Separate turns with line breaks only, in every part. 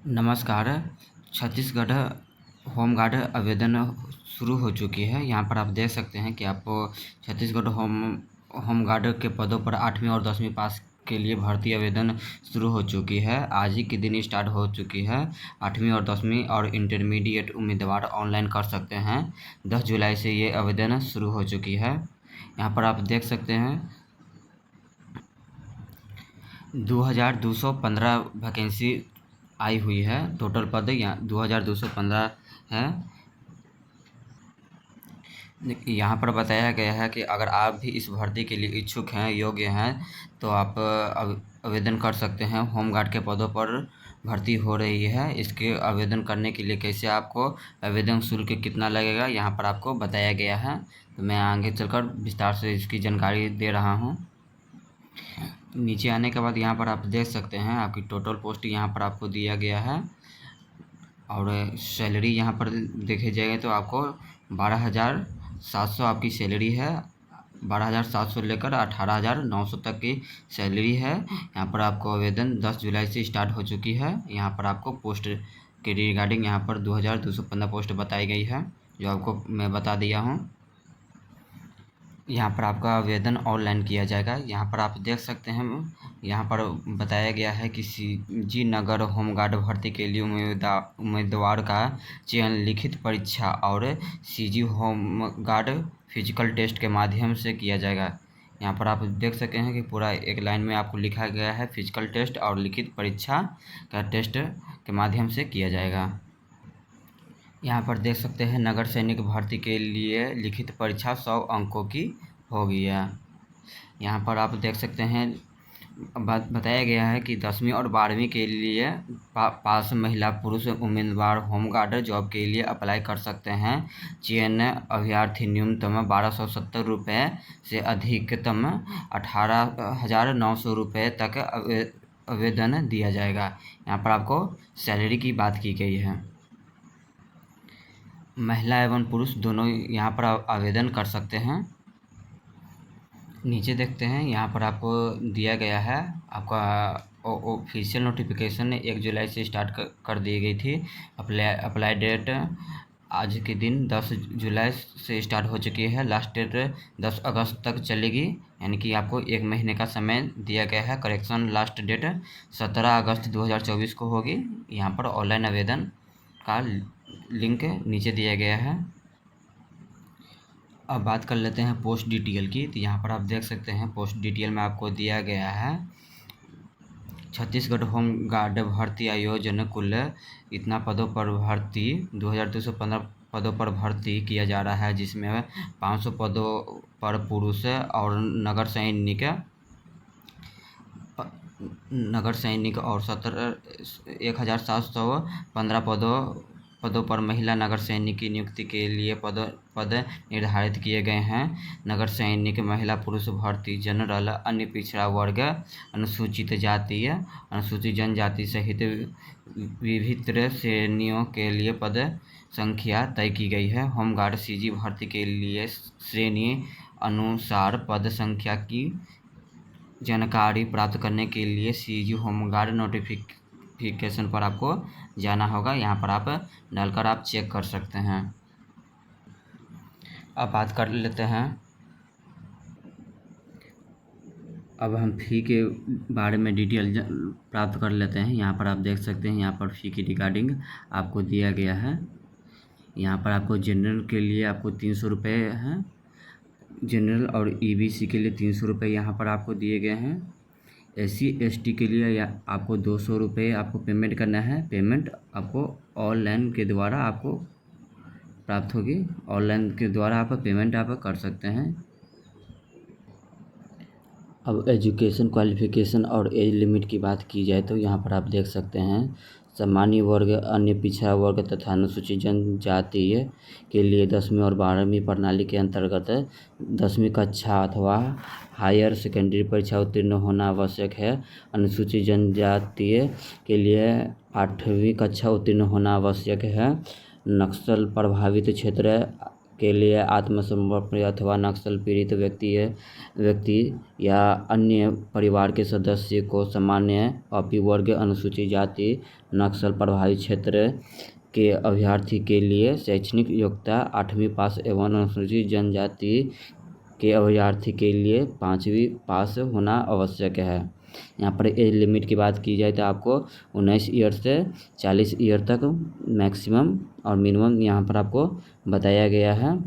नमस्कार। छत्तीसगढ़ होमगार्ड आवेदन शुरू हो चुकी है। यहाँ पर आप देख सकते हैं कि आपको छत्तीसगढ़ होमगार्ड के पदों पर 8वीं और 10वीं पास के लिए भर्ती आवेदन शुरू हो चुकी है। आज ही के दिन स्टार्ट हो चुकी है। 8वीं और 10वीं और इंटरमीडिएट उम्मीदवार ऑनलाइन कर सकते हैं। 10 जुलाई से ये आवेदन शुरू हो चुकी है। यहाँ पर आप देख सकते हैं 2215 वैकेंसी आई हुई है। टोटल पद यहाँ 2215 है। यहाँ पर बताया गया है कि अगर आप भी इस भर्ती के लिए इच्छुक हैं, योग्य हैं, तो आप आवेदन कर सकते हैं। होमगार्ड के पदों पर भर्ती हो रही है। इसके आवेदन करने के लिए कैसे आपको आवेदन शुल्क कितना लगेगा यहाँ पर आपको बताया गया है। तो मैं आगे चलकर विस्तार से इसकी जानकारी दे रहा हूँ। नीचे आने के बाद यहाँ पर आप देख सकते हैं आपकी टोटल पोस्ट यहाँ पर आपको दिया गया है और सैलरी यहाँ पर देखे जाएगा तो आपको 12,700 आपकी सैलरी है। 12,700 लेकर 18,900 तक की सैलरी है। यहाँ पर आपको आवेदन 10 जुलाई से स्टार्ट हो चुकी है। यहाँ पर आपको पोस्ट के रिगार्डिंग यहाँ पर 2215 पोस्ट बताई गई है, जो आपको मैं बता दिया हूँ। यहाँ पर आपका आवेदन ऑनलाइन किया जाएगा। यहाँ पर आप देख सकते हैं यहाँ पर बताया गया है कि सीजी नगर होमगार्ड भर्ती के लिए उम्मीदवार का चयन लिखित परीक्षा और सीजी होमगार्ड फिजिकल टेस्ट के माध्यम से किया जाएगा। यहाँ पर आप देख सकते हैं कि पूरा एक लाइन में आपको लिखा गया है फिजिकल टेस्ट और लिखित परीक्षा का टेस्ट के माध्यम से किया जाएगा। यहाँ पर देख सकते हैं नगर सैनिक भर्ती के लिए लिखित परीक्षा 100 अंकों की होगी है। यहाँ पर आप देख सकते हैं बताया गया है कि 10वीं और 12वीं के लिए पास महिला पुरुष उम्मीदवार होमगार्ड जॉब के लिए अप्लाई कर सकते हैं। चयन अभ्यर्थी न्यूनतम 1270 रुपये से अधिकतम 18,900 रुपये तक आवेदन दिया जाएगा। यहाँ पर आपको सैलरी की बात की गई है। महिला एवं पुरुष दोनों यहाँ पर आवेदन कर सकते हैं। नीचे देखते हैं यहाँ पर आपको दिया गया है आपका ऑफिशियल नोटिफिकेशन 1 जुलाई से स्टार्ट कर दी गई थी। अप्लाई डेट आज के दिन 10 जुलाई से स्टार्ट हो चुकी है। लास्ट डेट 10 अगस्त तक चलेगी, यानी कि आपको 1 महीने का समय दिया गया है। करेक्शन लास्ट डेट 17 अगस्त 2024 को होगी। यहाँ पर ऑनलाइन आवेदन का लिंक नीचे दिया गया है। अब बात कर लेते हैं पोस्ट डिटेल की। तो यहाँ पर आप देख सकते हैं पोस्ट डिटेल में आपको दिया गया है छत्तीसगढ़ होमगार्ड भर्ती आयोजन कुल इतना पदों पर भर्ती 2215 पदों पर भर्ती किया जा रहा है, जिसमें 500 पदों पर पुरुष और नगर सैनिक और 1715 पदों पर महिला नगर सैनिक की नियुक्ति के लिए पद निर्धारित किए गए हैं। नगर सैनिक महिला पुरुष भर्ती जनरल, अन्य पिछड़ा वर्ग, अनुसूचित जाति, अनुसूचित जनजाति सहित विभिन्न श्रेणियों के लिए पद संख्या तय की गई है। होमगार्ड सीजी भर्ती के लिए श्रेणी अनुसार पद संख्या की जानकारी प्राप्त करने के लिए सीजी होमगार्ड नोटिफिकेशन पर आपको जाना होगा। यहाँ पर आप डालकर आप चेक कर सकते हैं। अब बात कर लेते हैं, अब हम फ़ी के बारे में डिटेल प्राप्त कर लेते हैं। यहाँ पर आप देख सकते हैं यहाँ पर फ़ी की रिगार्डिंग आपको दिया गया है। यहाँ पर आपको जनरल के लिए आपको 300 रुपये हैं। जनरल और ईबीसी के लिए 300 रुपये यहाँ पर आपको दिए गए हैं। SC ST के लिए आपको 200 रुपये आपको पेमेंट करना है। पेमेंट आपको ऑनलाइन के द्वारा आपको प्राप्त होगी। ऑनलाइन के द्वारा आप पेमेंट आप कर सकते हैं। अब एजुकेशन क्वालिफ़िकेशन और एज लिमिट की बात की जाए तो यहाँ पर आप देख सकते हैं सामान्य वर्ग, अन्य पिछड़ा वर्ग तथा अनुसूचित जनजाति के लिए 10वीं और 12वीं प्रणाली के अंतर्गत 10वीं कक्षा अथवा हायर सेकेंडरी परीक्षा उत्तीर्ण होना आवश्यक है। अनुसूचित जनजाति के लिए 8वीं कक्षा उत्तीर्ण होना आवश्यक है। नक्सल प्रभावित क्षेत्र के लिए आत्मसमर्पण अथवा नक्सल पीड़ित व्यक्ति या अन्य परिवार के सदस्य को सामान्य अपी वर्ग अनुसूचित जाति नक्सल प्रभावित क्षेत्र के अभ्यर्थी के लिए शैक्षणिक योग्यता 8वीं पास एवं अनुसूचित जनजाति के अभ्यर्थी के लिए 5वीं पास होना आवश्यक है। यहाँ पर एज लिमिट की बात की जाए तो आपको 19 ईयर से 40 ईयर तक मैक्सिमम और मिनिमम यहाँ पर आपको बताया गया है।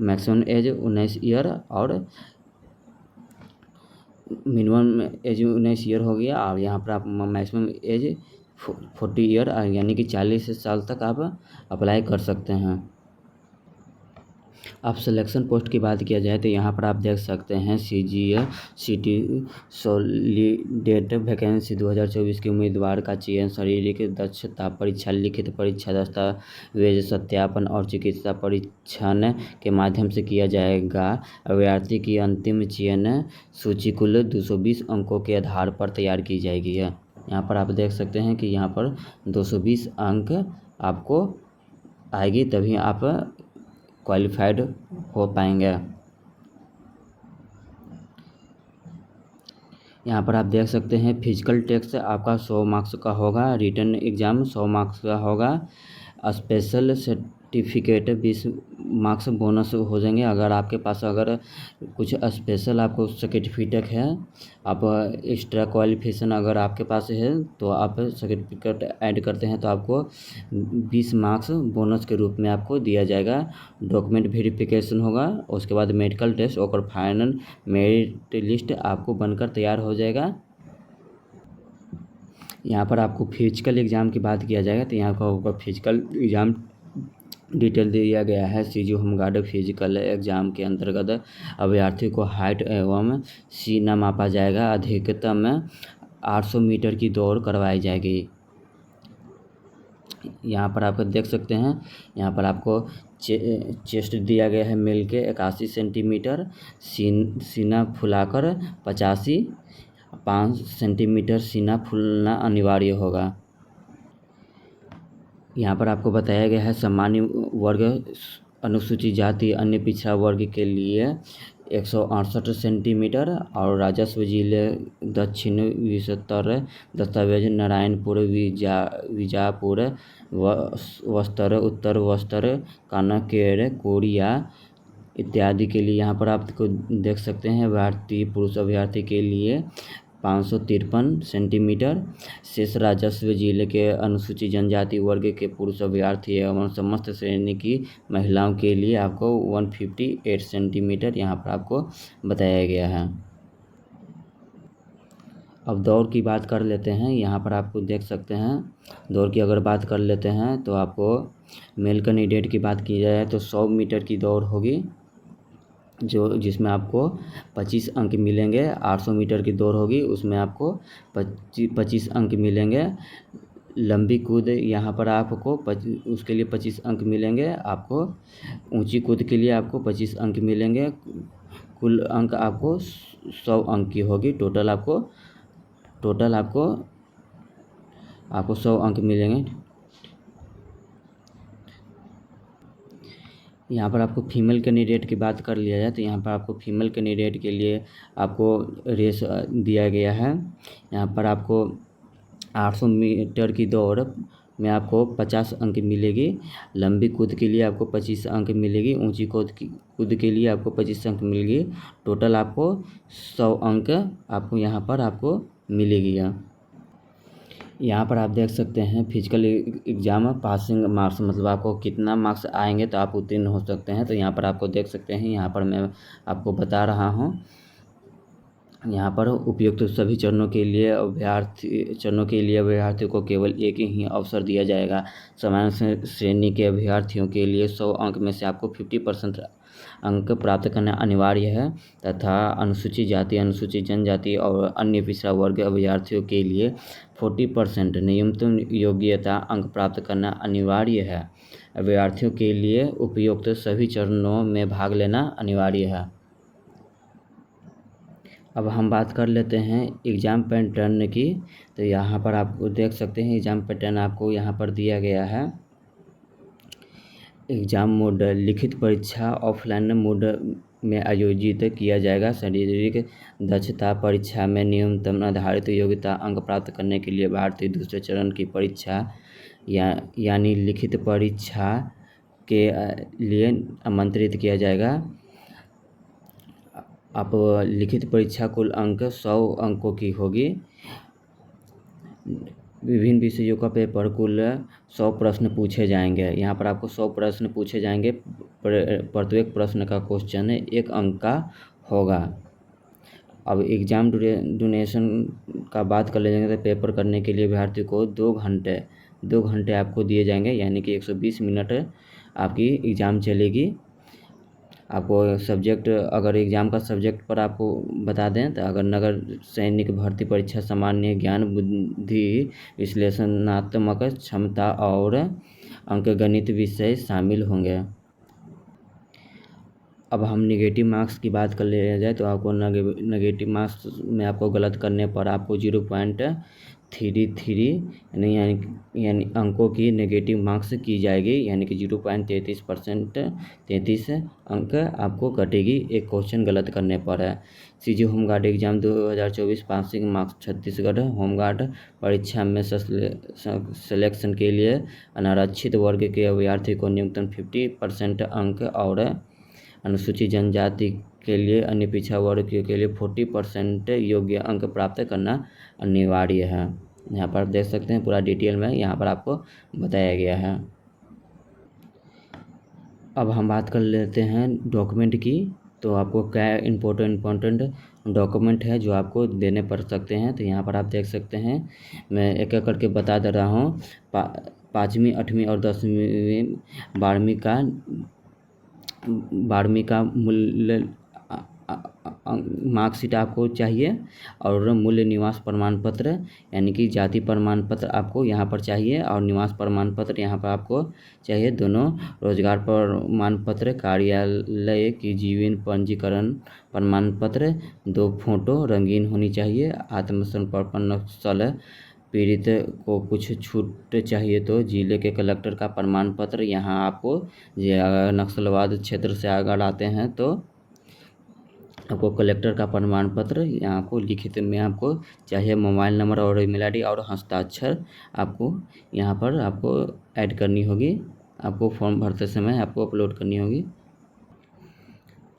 मैक्सिमम एज 19 ईयर और मिनिमम एज 19 ईयर हो गया, और यहाँ पर आप मैक्सिमम एज 40 ईयर यानी कि 40 साल तक आप अप्लाई कर सकते हैं। अब सिलेक्शन पोस्ट की बात किया जाए तो यहाँ पर आप देख सकते हैं CGL-CT सॉलिडेट वैकेंसी 2024 के उम्मीदवार का चयन शारीरिक दक्षता परीक्षा, लिखित परीक्षा, दस्तावेज सत्यापन और चिकित्सा परीक्षण के माध्यम से किया जाएगा। अभ्यर्थी की अंतिम चयन सूची कुल 220 अंकों के आधार पर तैयार की जाएगी। यहाँ पर आप देख सकते हैं कि यहाँ पर 220 अंक आपको आएगी, तभी आप क्वालिफाइड हो पाएंगे। यहाँ पर आप देख सकते हैं फिजिकल टेस्ट आपका 100 मार्क्स का होगा, रिटन एग्ज़ाम 100 मार्क्स का होगा, स्पेशल सर्टिफिकेट 20 मार्क्स बोनस हो जाएंगे। अगर आपके पास अगर कुछ स्पेशल आपको सर्टिफिकेट है, आप एक्स्ट्रा क्वालिफिकेशन अगर आपके पास है तो आप सर्टिफिकेट ऐड करते हैं तो आपको 20 मार्क्स बोनस के रूप में आपको दिया जाएगा। डॉक्यूमेंट वेरिफिकेशन होगा, उसके बाद मेडिकल टेस्ट और फाइनल मेरिट लिस्ट आपको बनकर तैयार हो जाएगा। यहाँ पर आपको फिजिकल एग्ज़ाम की बात किया जाएगा तो यहाँ का फिजिकल एग्ज़ाम डिटेल दिया गया है। CG होमगार्ड फिजिकल एग्ज़ाम के अंतर्गत अभ्यर्थी को हाइट एवं सीना मापा जाएगा। अधिकतम 800 मीटर की दौड़ करवाई जाएगी। यहाँ पर आप देख सकते हैं, यहाँ पर आपको चेस्ट दिया गया है मेल के 81 सेंटीमीटर, सीना फुलाकर 5 सेंटीमीटर सीना फूलना अनिवार्य होगा। यहाँ पर आपको बताया गया है सामान्य वर्ग, अनुसूचित जाति, अन्य पिछड़ा वर्ग के लिए 168 सेंटीमीटर और राजस्व जिले दक्षिण विस्तर दस्तावेज नारायणपुर, विजापुर, बस्तर, उत्तर बस्तर, कानकेर, कोरिया इत्यादि के लिए। यहाँ पर आपको देख सकते हैं भारतीय पुरुष अभ्यर्थी के लिए 553 सेंटीमीटर, शेष राजस्व जिले के अनुसूचित जनजाति वर्ग के पुरुष अभ्यर्थी एवं समस्त श्रेणी की महिलाओं के लिए आपको 158 सेंटीमीटर यहाँ पर आपको बताया गया है। अब दौड़ की बात कर लेते हैं। यहाँ पर आपको देख सकते हैं दौड़ की अगर बात कर लेते हैं तो आपको मेल कैंडिडेट की बात की जाए तो 100 मीटर की दौड़ होगी, जिसमें आपको 25 अंक मिलेंगे। 800 मीटर की दौड़ होगी, उसमें आपको 25 अंक मिलेंगे। लंबी कूद यहाँ पर आपको उसके लिए 25 अंक मिलेंगे। आपको ऊंची कूद के लिए आपको 25 अंक मिलेंगे। कुल अंक आपको 100 अंक की होगी। टोटल आपको 100 अंक मिलेंगे। यहाँ पर आपको फीमेल कैंडिडेट की बात कर लिया जाए तो यहाँ पर आपको फीमेल कैंडिडेट के लिए आपको रेस दिया गया है। यहाँ पर आपको 800 मीटर की दौड़ में आपको 50 अंक मिलेगी। लंबी कूद के लिए आपको 25 अंक मिलेगी। ऊंची कूद के लिए आपको 25 अंक मिलेगी। टोटल आपको 100 अंक आपको यहाँ पर आपको मिलेगी। यहाँ पर आप देख सकते हैं फिजिकल एग्ज़ाम पासिंग मार्क्स, मतलब आपको कितना मार्क्स आएंगे तो आप उत्तीर्ण हो सकते हैं। तो यहाँ पर आपको देख सकते हैं, यहाँ पर मैं आपको बता रहा हूँ। यहाँ पर उपयुक्त सभी चरणों के लिए अभ्यर्थी को केवल एक ही अवसर दिया जाएगा। सामान्य श्रेणी के अभ्यर्थियों के लिए 100 अंक में से आपको 50% अंक प्राप्त करना अनिवार्य है, तथा अनुसूचित जाति, अनुसूचित जनजाति और अन्य पिछड़ा वर्ग अभ्यर्थियों के लिए 40% न्यूनतम योग्यता अंक प्राप्त करना अनिवार्य है। अभ्यर्थियों के लिए उपयुक्त सभी चरणों में भाग लेना अनिवार्य है। अब हम बात कर लेते हैं एग्ज़ाम पैटर्न की। तो यहाँ पर आपको देख सकते हैं एग्ज़ाम पैटर्न आपको यहाँ पर दिया गया है। एग्ज़ाम मोड लिखित परीक्षा ऑफलाइन मोड में आयोजित किया जाएगा। शारीरिक दक्षता परीक्षा में न्यूनतम आधारित योग्यता अंक प्राप्त करने के लिए भारतीय दूसरे चरण की परीक्षा यानी लिखित परीक्षा के लिए आमंत्रित किया जाएगा। आप लिखित परीक्षा कुल अंक 100 अंकों की होगी। विभिन्न विषयों का पेपर कुल 100 प्रश्न पूछे जाएंगे। यहाँ पर आपको 100 प्रश्न पूछे जाएंगे। प्रत्येक प्रश्न का क्वेश्चन 1 अंक का होगा। अब एग्ज़ाम ड्यूरेशन का बात कर लेंगे तो पेपर करने के लिए विद्यार्थी को 2 घंटे आपको दिए जाएंगे, यानी कि 120 मिनट आपकी एग्ज़ाम चलेगी। आपको सब्जेक्ट, अगर एग्ज़ाम का सब्जेक्ट पर आपको बता दें तो अगर नगर सैनिक भर्ती परीक्षा सामान्य ज्ञान, बुद्धि, विश्लेषणात्मक क्षमता और अंकगणित विषय शामिल होंगे। अब हम नेगेटिव मार्क्स की बात कर लिया जाए तो आपको नेगेटिव मार्क्स में आपको गलत करने पर आपको 0.33 यानी अंकों की नेगेटिव मार्क्स की जाएगी, यानी कि 0.33 अंक आपको कटेगी एक क्वेश्चन गलत करने पर है। CG home guard exam 2024 passing marks Chhattisgarh home guard परीक्षा में सिलेक्शन के लिए अनारक्षित वर्ग के अभ्यर्थी को न्यूनतम 50% अंक और अनुसूचित जनजाति के लिए अन्य पिछड़ा वर्ग के लिए 40% योग्य अंक प्राप्त करना अनिवार्य है। यहाँ पर देख सकते हैं पूरा डिटेल में यहाँ पर आपको बताया गया है। अब हम बात कर लेते हैं डॉक्यूमेंट की। तो आपको क्या इम्पोर्टेंट डॉक्यूमेंट है जो आपको देने पड़ सकते हैं। तो यहाँ पर आप देख सकते हैं, मैं एक एक करके बता दे रहा हूँ। 5वीं 8वीं और 10वीं 12वीं का मूल्य मार्कशीट आपको चाहिए और मूल्य निवास प्रमाण पत्र यानी कि जाति प्रमाण पत्र आपको यहाँ पर चाहिए और निवास प्रमाण पत्र यहाँ पर आपको चाहिए। दोनों रोजगार प्रमाण पत्र, कार्यालय की जीवन पंजीकरण प्रमाण पत्र, 2 फोटो रंगीन होनी चाहिए। आत्मसमर्पण स्थल पीड़ित को कुछ छूट चाहिए तो जिले के कलेक्टर का प्रमाण पत्र। यहाँ आपको नक्सलवाद क्षेत्र से अगर आते हैं तो आपको कलेक्टर का प्रमाण पत्र यहाँ को लिखित में आपको चाहिए। मोबाइल नंबर और ईमेल आईडी और हस्ताक्षर आपको यहाँ पर आपको ऐड करनी होगी। आपको फॉर्म भरते समय आपको अपलोड करनी होगी।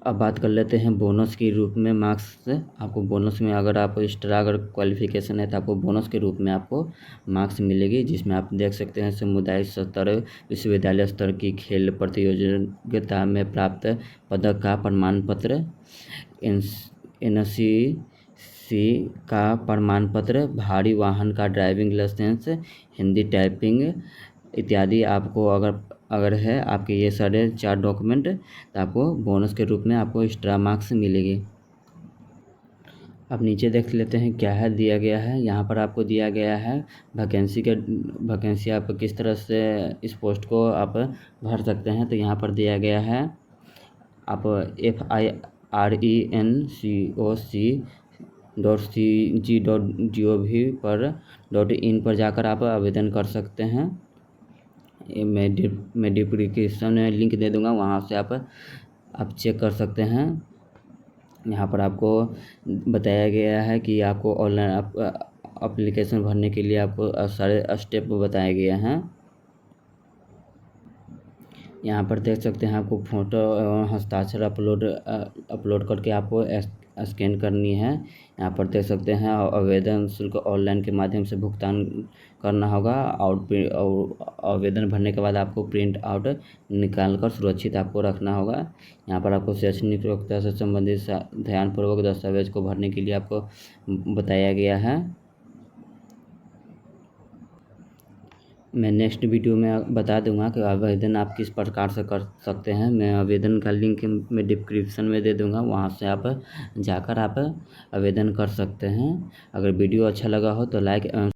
अब बात कर लेते हैं बोनस के रूप में मार्क्स। आपको बोनस में अगर आप एक्स्ट्रा अगर क्वालिफिकेशन है तो आपको बोनस के रूप में आपको मार्क्स मिलेगी, जिसमें आप देख सकते हैं सामुदायिक स्तर, विश्वविद्यालय स्तर की खेल प्रतियोगिता में प्राप्त पदक का प्रमाण पत्र, एनसीसी का प्रमाण पत्र, भारी वाहन का ड्राइविंग लाइसेंस, हिंदी टाइपिंग इत्यादि आपको अगर है आपके ये सारे 4 डॉक्यूमेंट तो आपको बोनस के रूप में आपको एक्स्ट्रा मार्क्स मिलेगी। अब नीचे देख लेते हैं क्या है दिया गया है। यहाँ पर आपको दिया गया है वैकेंसी आप किस तरह से इस पोस्ट को आप भर सकते हैं। तो यहाँ पर दिया गया है आप firencoc.cg.gov पर जाकर आप आवेदन कर सकते हैं। मैं डिस्क्रिप्शन में लिंक दे दूंगा, वहाँ से आप चेक कर सकते हैं। यहाँ पर आपको बताया गया है कि आपको ऑनलाइन एप्लीकेशन भरने के लिए आपको सारे स्टेप बताए गए हैं। यहाँ पर देख सकते हैं आपको फ़ोटो एवं हस्ताक्षर अपलोड करके आपको स्कैन करनी है। यहाँ पर देख सकते हैं आवेदन शुल्क ऑनलाइन के माध्यम से भुगतान करना होगा और आवेदन भरने के बाद आपको प्रिंट आउट निकाल कर सुरक्षित आपको रखना होगा। यहाँ पर आपको शैक्षणिक योग्यता से संबंधित ध्यानपूर्वक दस्तावेज को भरने के लिए आपको बताया गया है। मैं नेक्स्ट वीडियो में बता दूंगा कि आवेदन आप किस प्रकार से कर सकते हैं। मैं आवेदन का लिंक मैं डिस्क्रिप्शन में दे दूंगा, वहां से आप जाकर आप आवेदन कर सकते हैं। अगर वीडियो अच्छा लगा हो तो लाइक